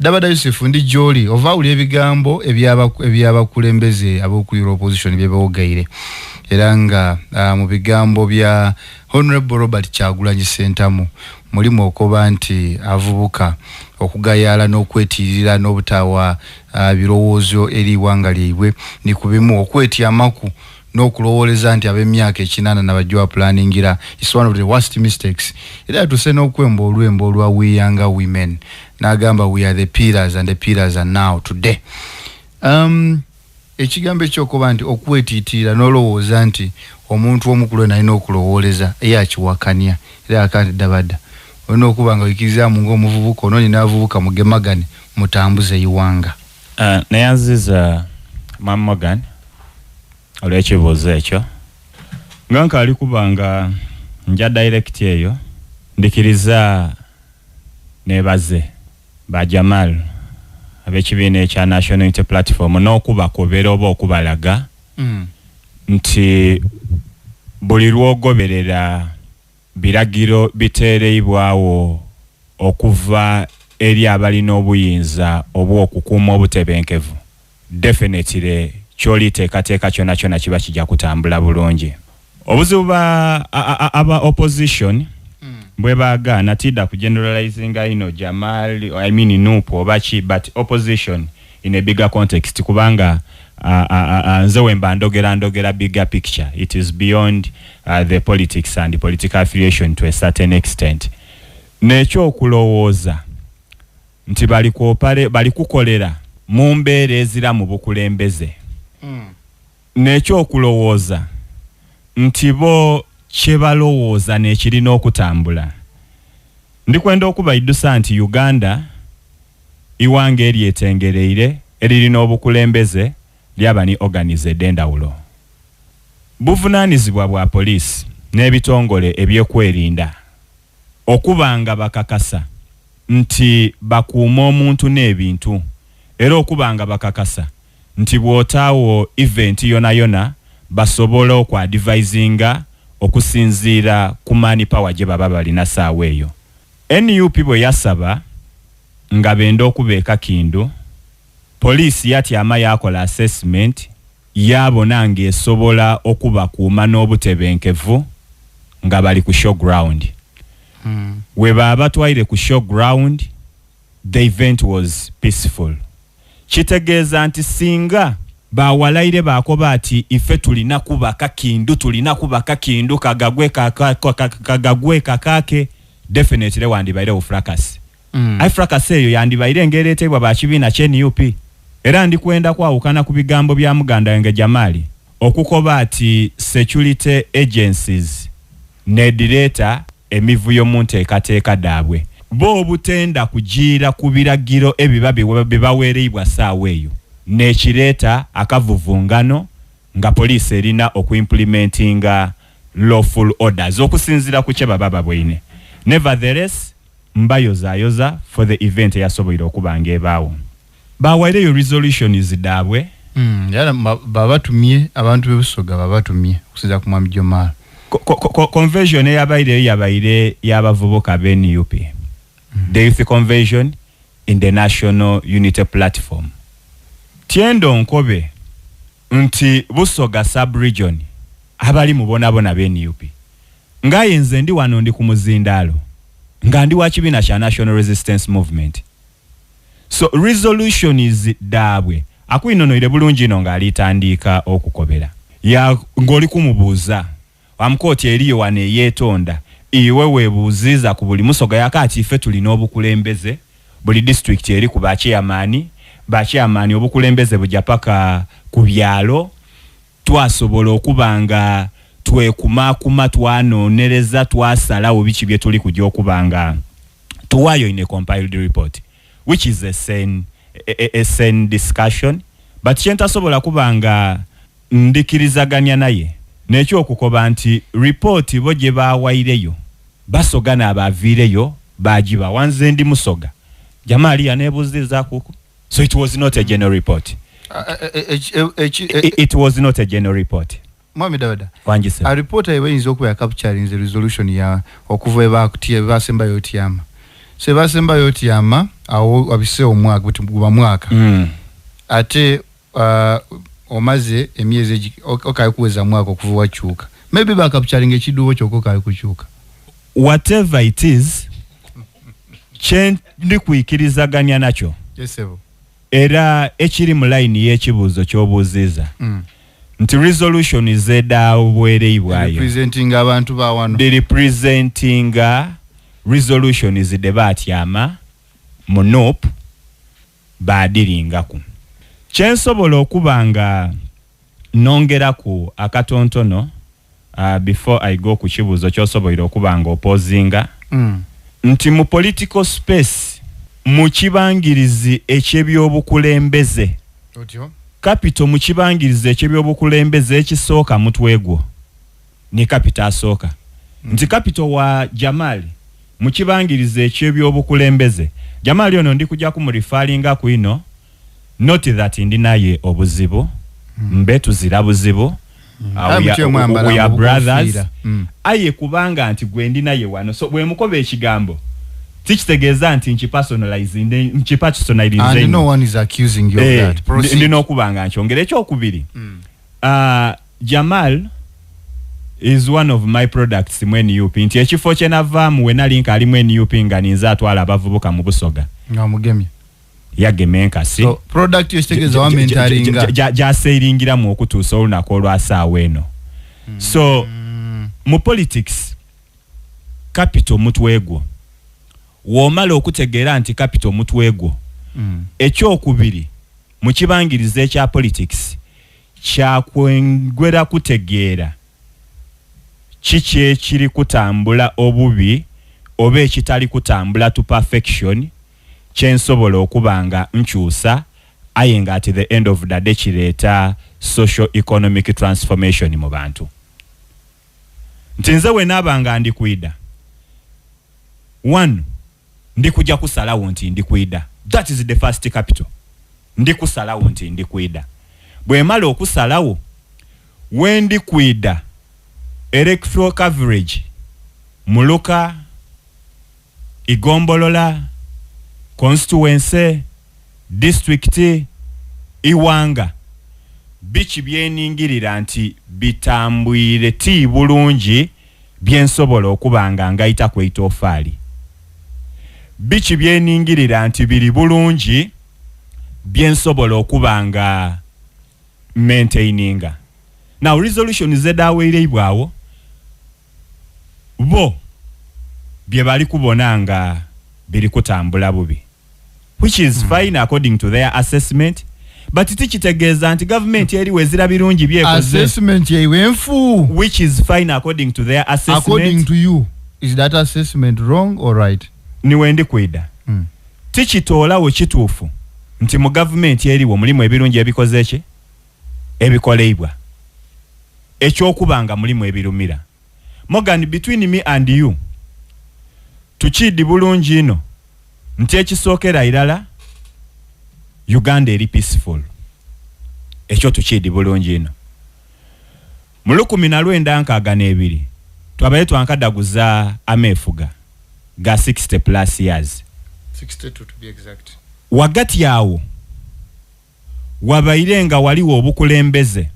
Dabada Yusufu ndi joli ova uli ebigambo ebyabakulembeze ab'okulira opposition byebawogaire era nga mu bigambo bya Honorable Robert Kyagulanyi Ssentamu mulimu okoba nti avubuka okugayala n'okwetirira n'obutawa birowoozo eri wanga liibwe ni kubimu okwetya amaku n'okulowoleza nti ab'emyaka ekinana nabajwa planningira is one of the worst mistakes era tuse n'okwemba olwembo olwa we younger women n'agamba we are the pillars and the pillars are now today. Ekigambo ekyokuba nti okwetiitira n'olowooza nti omuntu omukulu nalina okulowoleza eyakiwakanya era akandi Dabada olina okuba nga wikizaamu ng'omuvubuka ono nina avubuka mugemagane mutambuze iwanga. Nayanziza Mama Morgan olw'ekibuuzo ekyo nga nkaali kubanga nja direct eyo ndikiriza nebaze ba Jamil ab'ekibiina ekya National Unity Platform n'okubakobera oba okubalaga nti buli lwogoberera biragiro biteereibwawo okuva eri abalina obuyinza obwo okukuuma obutebenkevu definitely kyoli teekateeka kyonna kyonna kiba kijja kutambula bulungi. Obuzibu aba opposition bwe baagaana tidda ku generalizinga Jamil I mean Nupu obachi but opposition in a bigger context kubanga nze wemba ndogera bigger picture. It is beyond the politics and the political affiliation to a certain extent. Nekyo okulowooza nti bali kukolera mu mbeera ezira mu bukulembeze. Nekyo okulowooza nti bo kye balowooza n'ekirina okutambula. Ndikwenda okubayidusa nti Uganda iwange eryetengereire eririna obukulembeze lyaba ni organized endawulo. Buvunaanizibwa bwa poliisi n'ebitongole ebyekwerinda okubanga bakakasa nti bakuuma omuntu n'ebintu era okubanga bakakasa nti bw'otaawo event yona basobola okwadvisinga okusinziira ku money power gye baba balina saawa eyo. NUP bwe yasaba nga benda okubeeka kindu poliisi yatyama yakola assessment yabona ng'esobola okubakuuma n'obutebenkevu nga bali ku show ground. We baba twaire ku show ground, the event was peaceful. Kitegeeza nti singa bawalaire bakoba ati ife tulina kubaka kindu kagagwe kakake definitely wandibaire ufracas. Ai fracas eyo yandibaire ngeretebwa bakibiina ky'NUP. Era ndikwenda kwawukana ku bigambo bya muganda wange Jamali okukoba ati security agencies ne director emivuyo mu nteekateeka daabwe bo obutenda kugira ku biragiro ebiba bibaweereibwa saawa eyo n'ekireeta akavuvungano nga poliisi erina okuimplementinga lawful orders okusinzira ku kye baba bwine. Nevertheless mbayoza for the event eyasoboire okubanga ebaawo bawaireyo resolutions daabwe yala babatumye abantu b'Busoga babatumye okusinza ku Mwami Jamil. Convention yabaire y'abavubuka b'NUP. The youth convention in the National Unity Platform. Tiendo nkobe nti Busoga sub-region abali mubonabona b'NUP. Ngaye nze ndi wano ndi ku muzindaalo nga ndi wa kibiina kya National Resistance Movement. So resolution is daabwe akwinonoire bulungi ino ng'alitandika okukobera ya ng'oli kumubuuza amkooti eriyo wane yeetonda iwe weebuuziza ku buli Musoga yakati ife tulina obukulembeze buli district eri ku bakyamaani obukulembeze bujja paka ku byalo twasobola okubanga twekumaakuma twanoonereza twasalawo biki bye tuli kujja okubanga tuwaayo in a compiled report which is a sane discussion but kyentasobola kubanga ndikirizaganya naye nekyo okukoba nti report bo gye baawaireyo Basoga n'abaviireyo bagiba wanze ndi Musoga Jamali yaneebuuziza kuko. So it was not a general report. It was not a general report. Mwami Dabada. Wanjise. A reporter ewe inzo kuwa capturing the resolution ya okuva basemba yotiama. sebasemba yotyama awo abise omwaka buti guba mwaka ate omaze emyezi okaye kuweza mwaka okuva wakyuka maybe bakapuchalinga ekidubo kyoko kaye kukyuka whatever it is ndi kuikirizaganya nakyo yesebo era ekiri mu line y'ekibuuzo ky'obuuziza nti resolution zeda obwereibwayo representing abantu ba wano the representing resolution is debate yama monop badiringaku kyensobola okubanga nongeraku akatontono before I go ku kibuuzo kyosobola okubanga opposinga nti mu political space mu kibangirizi ekyebyobukulembeze capital mu kibangirizi ekyebyobukulembeze ekisooka mutwegwo ni capital asooka nti capital wa Jamil mu kibangirizi ekyebyobukulembeze Jamil ono ndi kujja ku referringa ku ino not that ndi naye obuzibu mbe tuzira buzibu we are brothers aye kubanga nti gwe ndi naye wano so bwe mukoba ekigambo tikitegeeza nti nkipersonalize and no one is accusing you of that proceed ndino kubanga nkyongere ekyokubiri Jamil is one of my products when UP nti ekifo kye navaamu we nali nka ali when UP nga ninza atwala abavubuka mu Busoga nga mugemye yagemenkasi so product yestegeza wa mentoringa jaseiringira mu okutuusa olunaku olwasaawa eno so mu politics capital mutwegwo womala okutegeera nti capital mutwegwo ekyokubiri mu kibangirize ekya politics kyakwengwera kutegeera kiki ekiri kutambula obubi oba ekitali kutambula to perfection kyensobola okubanga nkyusa aye nga at the end of the day kireeta social economic transformation mu bantu nti nze we naabanga ndi kwida one ndi kujja kusalawo nti ndi kwida that is the first capital ndi kusalawo nti ndi kwida bwe mala okusalawo we ndi kwida electoral coverage muluka igombolola constituency district iwanga bichi byeningirira nti bitambwire ti bulungi byensobola okubanga ngaita kweyita ofaali bichi byeningirira nti biri bulungi byensobola okubanga maintaininga now resolution zedaweereibwawo bo bye bali kubonanga biri kutambula bubi which is fine according to their assessment but tikitegeeza nti government eri wezira birungi byekoze assessment yewenfu which is fine according to their assessment according to you is that assessment wrong or right ni wendi kwida tikitoolawo kituufu nti mu government eriwo mulimu ebirungi ebikoze ki ebikoleibwa ekyokubanga mulimu ebirumira Morgan between me and you tukidi bulungi ino nti ekisookera irala Uganda eri peaceful ekyo tukidi bulungi ino mu 1992 twabaye twankadaguza amefuga ga 60 plus years 62 to be exact wagati yawo wabairenga waliwo obukulembeze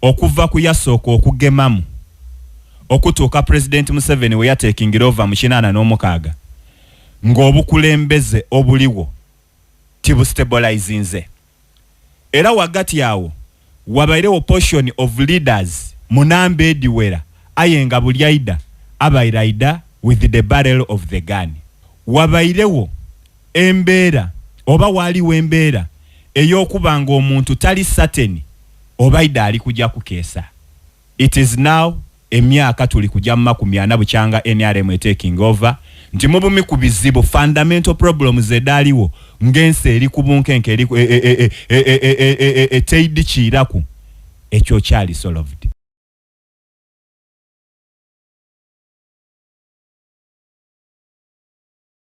okuva ku yasooka okugemamu okutuuka President Museveni we yatekingira over mu 86 ng'obukulembeze obuliwo tibustabilizinze era wagati yawo wabairewo portion of leaders munamba ediwera ayenga buli aida abairaida with the barrel of the gun wabairewo embeera oba waliwo embeera ey'okubanga omuntu tali certain obaida ali kujja kukeesa it is now emyaka tuli kujja mu 40 bukyanga NRM taking over nti mubumi ku bizibu fundamental problems edaliwo ng'ensi eri ku bunkenke eri teidi kiiraku ekyo kyali solved